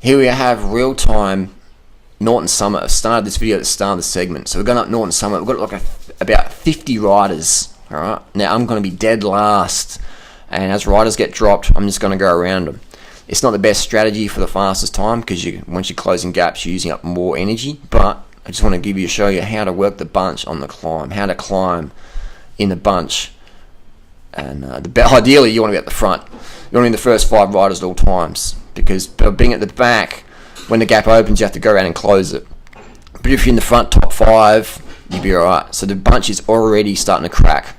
Here we have real-time Norton Summit. I've started this video at the start of the segment. So we're going up Norton Summit. We've got like about 50 riders. All right. Now I'm going to be dead last. And as riders get dropped, I'm just going to go around them. It's not the best strategy for the fastest time because once you're closing gaps, you're using up more energy. But I just want to show you how to work the bunch on the climb, how to climb in the bunch. And ideally, you want to be at the front. You want to be in the first 5 riders at all times because being at the back, when the gap opens, you have to go around and close it. But if you're in the front top 5, you'll be alright. So the bunch is already starting to crack.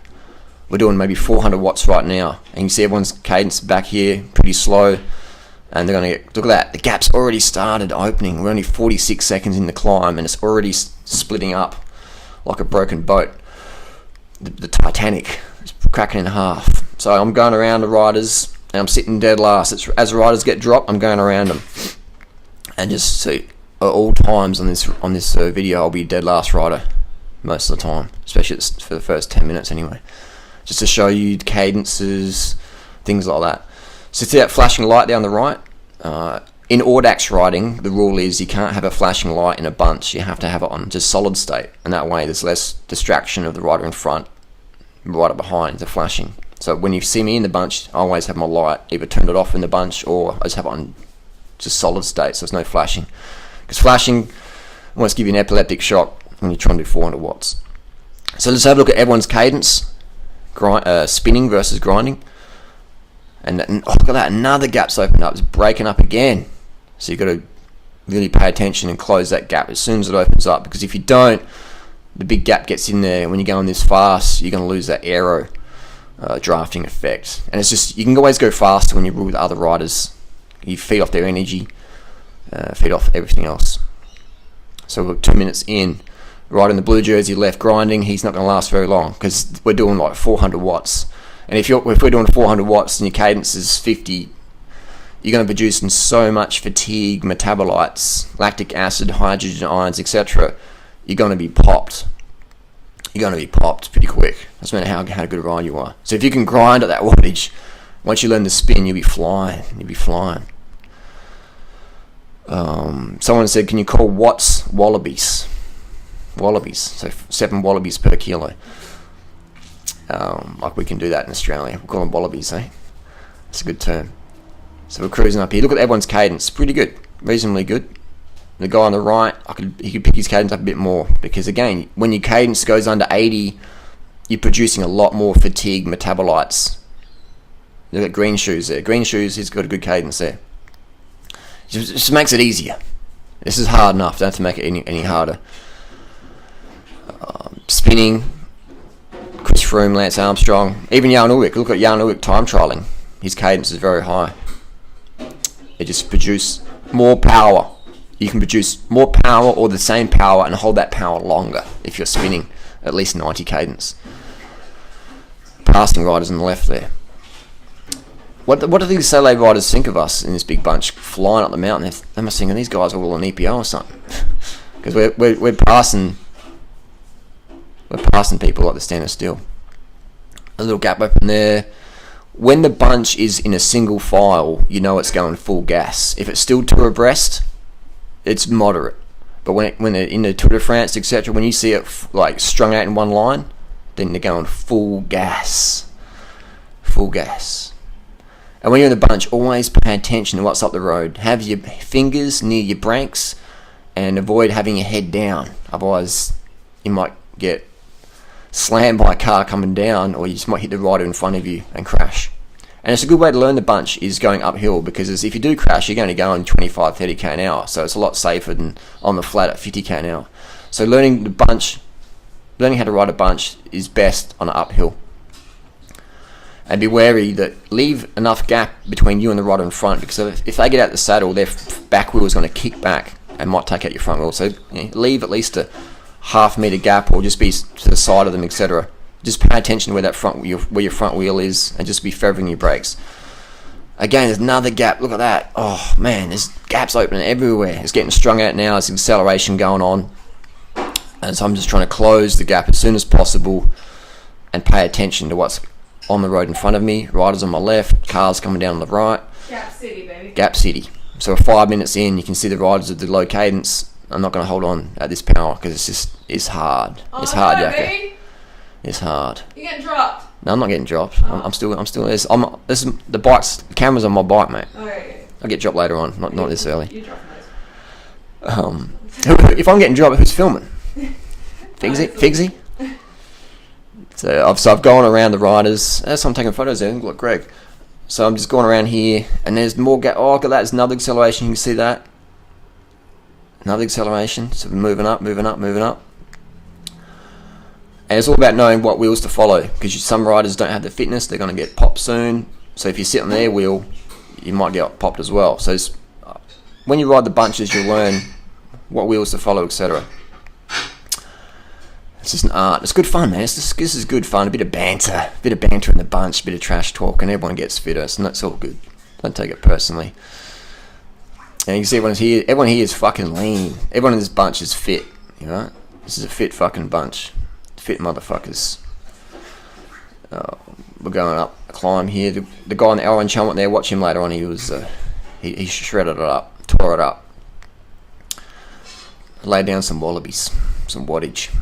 We're doing maybe 400 watts right now. And you can see everyone's cadence back here, pretty slow. And they're going to look at that. The gap's already started opening. We're only 46 seconds in the climb and it's already splitting up like a broken boat. The Titanic is cracking in half. So I'm going around the riders and I'm sitting dead last. As the riders get dropped, I'm going around them. And just see, at all times on this video, I'll be dead last rider most of the time, especially for the first 10 minutes anyway. Just to show you cadences, things like that. So see that flashing light there on the right? In Audax riding, the rule is you can't have a flashing light in a bunch. You have to have it on just solid state, and that way there's less distraction of the rider in front, rider behind, the flashing. So when you see me in the bunch, I always have my light either turned it off in the bunch or I just have it on just solid state, so there's no flashing. Because flashing almost give you an epileptic shock when you're trying to do 400 watts. So let's have a look at everyone's cadence, spinning versus grinding. And look at that, another gap's opened up. It's breaking up again. So you've got to really pay attention and close that gap as soon as it opens up. Because if you don't, the big gap gets in there. When you're going this fast, you're going to lose that aero drafting effect. And it's just, you can always go faster when you're with other riders. You feed off their energy, feed off everything else. So we're 2 minutes in. Right in the blue jersey left grinding, he's not going to last very long because we're doing like 400 watts. And if we're doing 400 watts and your cadence is 50, you're going to be producing so much fatigue, metabolites, lactic acid, hydrogen ions, etc. You're going to be popped. You're going to be popped pretty quick. Doesn't matter how good a rider you are. So if you can grind at that wattage, once you learn to spin, you'll be flying. You'll be flying. Someone said, can you call watts wallabies? Wallabies. So 7 wallabies per kilo. Like we can do that in Australia. We'll call them wallabies, eh? That's a good term. So we're cruising up here. Look at everyone's cadence. Pretty good. Reasonably good. The guy on the right, he could pick his cadence up a bit more. Because again, when your cadence goes under 80, you're producing a lot more fatigue metabolites. Look at Green Shoes there. Green Shoes, he's got a good cadence there. Just makes it easier. This is hard enough. Don't have to make it any harder. Spinning. Chris Froome, Lance Armstrong, even Jan Ullrich. Look at Jan Ullrich time trialing. His cadence is very high. It just produces more power. You can produce more power or the same power and hold that power longer if you're spinning at least 90 cadence. Passing riders on the left there. What do these Saleh riders think of us in this big bunch flying up the mountain? They must think these guys are all on EPO or something. Because we're passing people like they're standing still. A little gap open there. When the bunch is in a single file, you know it's going full gas. If it's still 2 abreast, it's moderate. But when they're in the Tour de France, etc., when you see it like strung out in one line, then they're going full gas. Full gas. And when you're in the bunch, always pay attention to what's up the road. Have your fingers near your brakes and avoid having your head down. Otherwise, you might get slammed by a car coming down, or you just might hit the rider in front of you and crash. And it's a good way to learn the bunch is going uphill, because if you do crash, you're going to go on 25, 30k an hour, so it's a lot safer than on the flat at 50k an hour. So learning how to ride a bunch is best on an uphill. And be wary that leave enough gap between you and the rider in front, because if they get out the saddle, their back wheel is going to kick back and might take out your front wheel. So leave at least a half-meter gap, or just be to the side of them, etc. Just pay attention to where your front wheel is, and just be feathering your brakes. Again, there's another gap. Look at that. Oh man, there's gaps opening everywhere. It's getting strung out now. There's acceleration going on, and so I'm just trying to close the gap as soon as possible and pay attention to what's on the road in front of me. Riders on my left, cars coming down on the right. Gap City, baby. Gap City. So 5 minutes in, you can see the riders of the low cadence are not going to hold on at this power because it's hard. It's hard, Yakka. It's hard. You're getting dropped. No, I'm not getting dropped. I'm still this is the bike's the camera's on my bike, mate. Oh, okay. I'll get dropped later on, not this early. You drop those. If I'm getting dropped, who's filming? Figsy? So I've gone around the riders. That's why I'm taking photos there. Look, Greg. So I'm just going around here, and there's more oh, look at that. There's another acceleration. You can see that. Another acceleration. So we're moving up. And it's all about knowing what wheels to follow, because some riders don't have the fitness. They're going to get popped soon. So if you sit on their wheel, you might get popped as well. So when you ride the bunches, you learn what wheels to follow, etc. It's just an art. It's good fun, man. This is good fun. A bit of banter in the bunch, a bit of trash talk, and everyone gets fitter. And that's all good. Don't take it personally. And you can see everyone here is fucking lean. Everyone in this bunch is fit. You know, this is a fit fucking bunch. Fit motherfuckers. We're going up a climb here. The guy on the orange helmet there, watch him later on. He was he shredded it up, tore it up, laid down some wallabies, some wattage.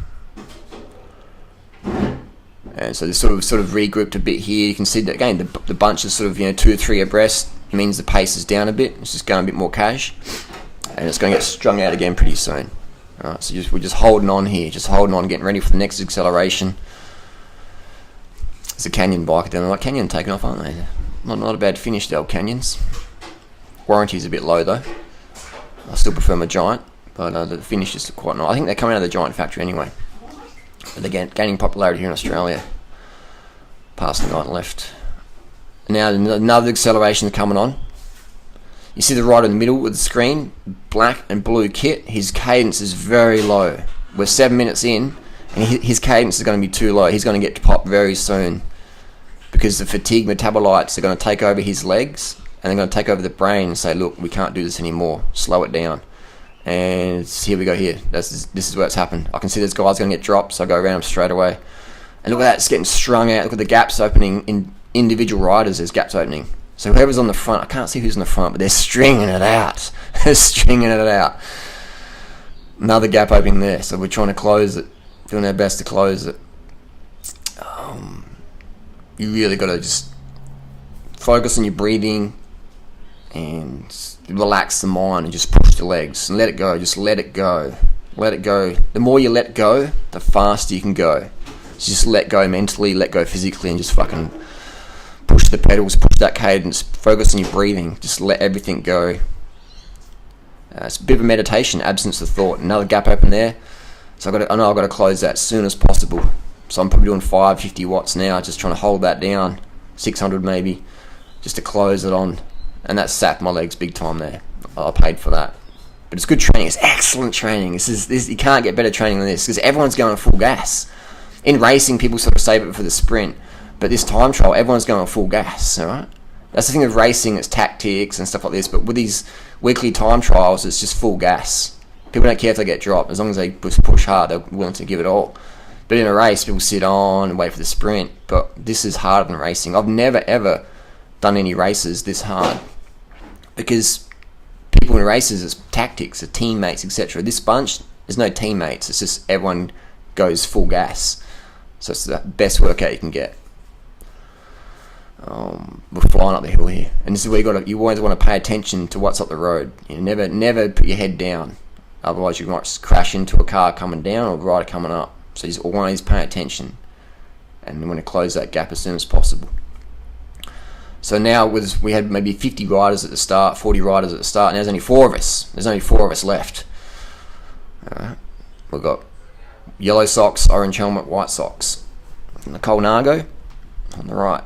And so they sort of regrouped a bit here. You can see that again. The bunch is sort of 2 or 3 abreast. It means the pace is down a bit. It's just going a bit more cash, and it's going to get strung out again pretty soon. Alright, so we're just holding on here, getting ready for the next acceleration. It's a Canyon bike down there. Like Canyon taking off, aren't they? Not a bad finish, the old Canyons. Warranty's a bit low though. I still prefer my Giant, but the finish is quite nice. I think they're coming out of the Giant factory anyway. But they're gaining popularity here in Australia. Past the night left. Now another acceleration coming on. You see the rider in the middle with the screen, black and blue kit. His cadence is very low. We're 7 minutes in, and his cadence is going to be too low. He's going to get popped very soon because the fatigue metabolites are going to take over his legs, and they're going to take over the brain and say, look, we can't do this anymore. Slow it down. And here we go here. This is where it's happened. I can see this guy's going to get dropped, so I go around him straight away. And look at that, it's getting strung out. Look at the gaps opening in individual riders. There's gaps opening. So whoever's on the front, I can't see who's in the front, but they're stringing it out. They're stringing it out. Another gap opening there, so we're trying to close it, doing our best to close it. You really got to just focus on your breathing and relax the mind and just push the legs and let it go. Just let it go. Let it go. The more you let go, the faster you can go. So just let go mentally, let go physically, and just fucking push the pedals, push that cadence, focus on your breathing, just let everything go. It's a bit of a meditation, absence of thought. Another gap open there, so I know I've got to close that as soon as possible. So I'm probably doing 550 watts now, just trying to hold that down, 600 maybe, just to close it on. And that sapped my legs big time there. I paid for that. But it's good training, it's excellent training. This you can't get better training than this, because everyone's going full gas. In racing, people sort of save it for the sprint. But this time trial, everyone's going full gas, alright? That's the thing of racing, it's tactics and stuff like this, but with these weekly time trials, it's just full gas. People don't care if they get dropped, as long as they push hard, they're willing to give it all. But in a race, people sit on and wait for the sprint, but this is harder than racing. I've never ever done any races this hard, because people in races, it's tactics, it's teammates, etc. This bunch, there's no teammates, it's just everyone goes full gas. So it's the best workout you can get. We're flying up the hill here, and this is where you always want to pay attention to what's up the road. You never put your head down, otherwise you might crash into a car coming down or a rider coming up. So you just always pay attention, and you want to close that gap as soon as possible. So now we had maybe 50 riders at the start, 40 riders at the start, and there's only 4 of us. There's only 4 of us left. Alright, we've got yellow socks, orange helmet, white socks. Nicole Nargo on the right.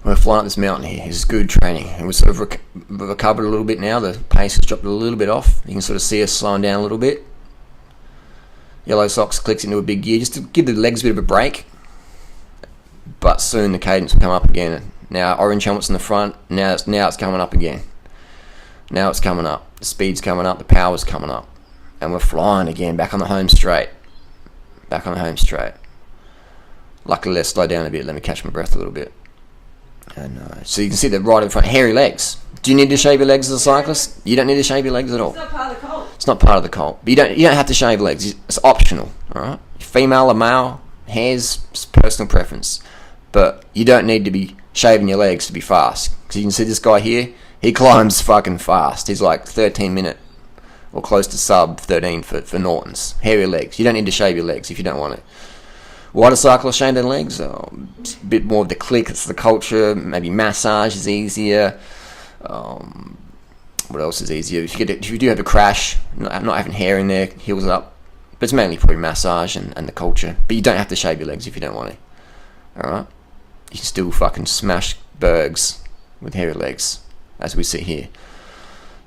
We're flying up this mountain here. It's good training, and we've sort of recovered a little bit now. The pace has dropped a little bit off. You can sort of see us slowing down a little bit. Yellow socks clicks into a big gear just to give the legs a bit of a break, but soon the cadence will come up again. Now orange helmet's in the front. Now it's coming up again. Now it's coming up. The speed's coming up. The power's coming up, and we're flying again. Back on the home straight. Back on the home straight. Luckily, let's slow down a bit. Let me catch my breath a little bit. And so you can see the right in front, hairy legs. Do you need to shave your legs as a cyclist? You don't need to shave your legs at all. It's not part of the cult. It's not part of the cult. But you don't have to shave legs. It's optional, all right? Female or male, hair's personal preference. But you don't need to be shaving your legs to be fast. Because you can see this guy here, he climbs fucking fast. He's like 13-minute or close to sub 13 for Nortons. Hairy legs. You don't need to shave your legs if you don't want it. Why do cyclists shave their legs? It's a bit more of the click, it's the culture. Maybe massage is easier. What else is easier? If you do have a crash, not having hair in there heals up. But it's mainly probably massage and the culture. But you don't have to shave your legs if you don't want to. Alright? You can still fucking smash bergs with hairy legs, as we see here.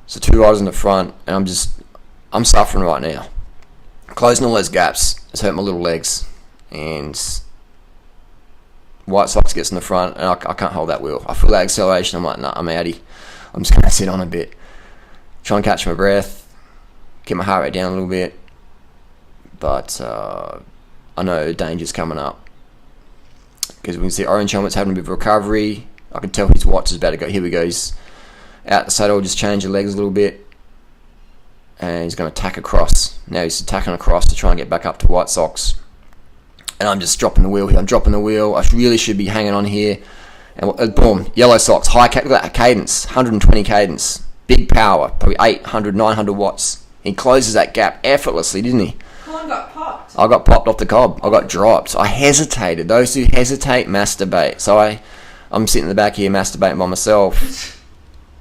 So 2 riders in the front, and I'm suffering right now. Closing all those gaps has hurt my little legs. And White Sox gets in the front, and I can't hold that wheel. I feel that acceleration. I'm like, nah, I'm outie. I'm just going to sit on a bit. Try and catch my breath. Get my heart rate down a little bit. But I know danger's coming up. Because we can see Orange Helmet's having a bit of recovery. I can tell his watch is about to go. Here we go. He's out the saddle, just change the legs a little bit. And he's going to tack across. Now he's attacking across to try and get back up to White Sox. And I'm just dropping the wheel here. I'm dropping the wheel. I really should be hanging on here. And boom, yellow socks. High look at that cadence. 120 cadence. Big power. Probably 800, 900 watts. He closes that gap effortlessly, didn't he? Colin got popped. I got popped off the cob. I got dropped. I hesitated. Those who hesitate masturbate. So I'm sitting in the back here masturbating by myself.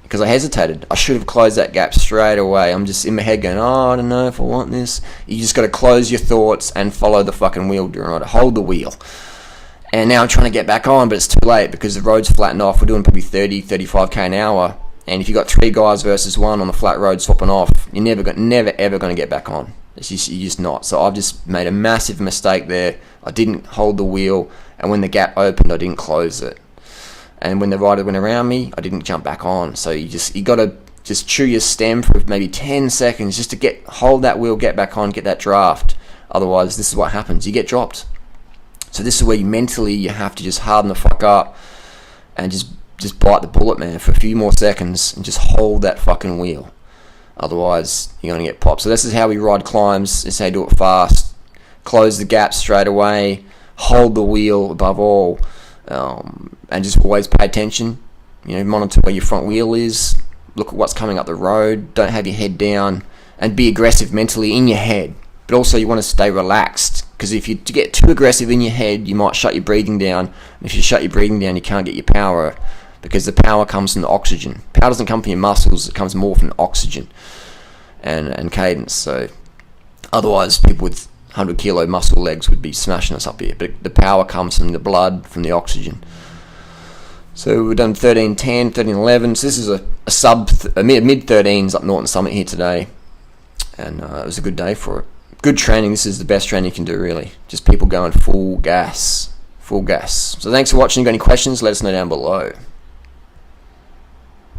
Because I hesitated. I should have closed that gap straight away. I'm just in my head going, I don't know if I want this. You just got to close your thoughts and follow the fucking wheel, Durianrider. Hold the wheel. And now I'm trying to get back on, but it's too late because the road's flattened off. We're doing probably 30, 35k an hour. And if you got 3 guys versus 1 on the flat road swapping off, you're never ever going to get back on. You're just not. So I've just made a massive mistake there. I didn't hold the wheel, and when the gap opened, I didn't close it. And when the rider went around me, I didn't jump back on. So you got to just chew your stem for maybe 10 seconds just to hold that wheel, get back on, get that draft. Otherwise, this is what happens. You get dropped. So this is where you have to just harden the fuck up and just bite the bullet, man, for a few more seconds and just hold that fucking wheel. Otherwise, you're going to get popped. So this is how we ride climbs. This is how you do it fast. Close the gap straight away. Hold the wheel above all. And just always pay attention. Monitor where your front wheel is. Look at what's coming up the road. Don't have your head down. And be aggressive mentally in your head. But also you want to stay relaxed. Because if you get too aggressive in your head, you might shut your breathing down. And if you shut your breathing down, you can't get your power. Because the power comes from the oxygen. Power doesn't come from your muscles. It comes more from the oxygen and cadence. So otherwise, people with 100 kilo muscle legs would be smashing us up here. But the power comes from the blood, from the oxygen. So we've done 13.10, 13.11. So this is a mid-13s up Norton Summit here today. And it was a good day for it. Good training. This is the best training you can do, really. Just people going full gas. Full gas. So thanks for watching. Got any questions? Let us know down below.